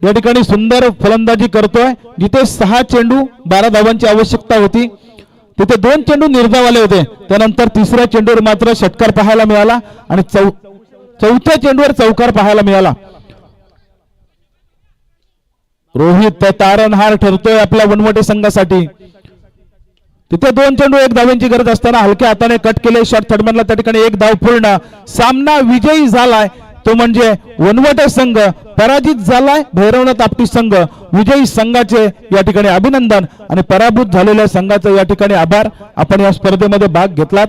Speaker 2: या ठिकाणी सुंदर फलंदाजी करतोय. जिथे 6 चेंडू 12 धावांची आवश्यकता होती तिथे 2 चेंडू निर्धाव आले होते. त्यानंतर तिसऱ्या चेंडूवर मात्र षटकार पाहायला मिळाला आणि चौथ्या चेंडूवर चौकार पाहायला मिळाला. रोहित तारणहार ठरतोय आपल्या वनवटे संघासाठी. तिथे 2 चेंडू 1 धावांची गरज असताना हलक्या हाताने कट केले शॉट. थर्डमॅनला त्या ठिकाणी 1 धाव पूर्ण. सामना विजयी झालाय तो म्हणजे वनवटे संघ. पराजित झालाय भैरवनाथ आपटी संघ. विजयी संघाचे या ठिकाणी अभिनंदन आणि पराभूत झालेल्या संघाचे या ठिकाणी आभार. आपण या स्पर्धेमध्ये भाग घेतलात.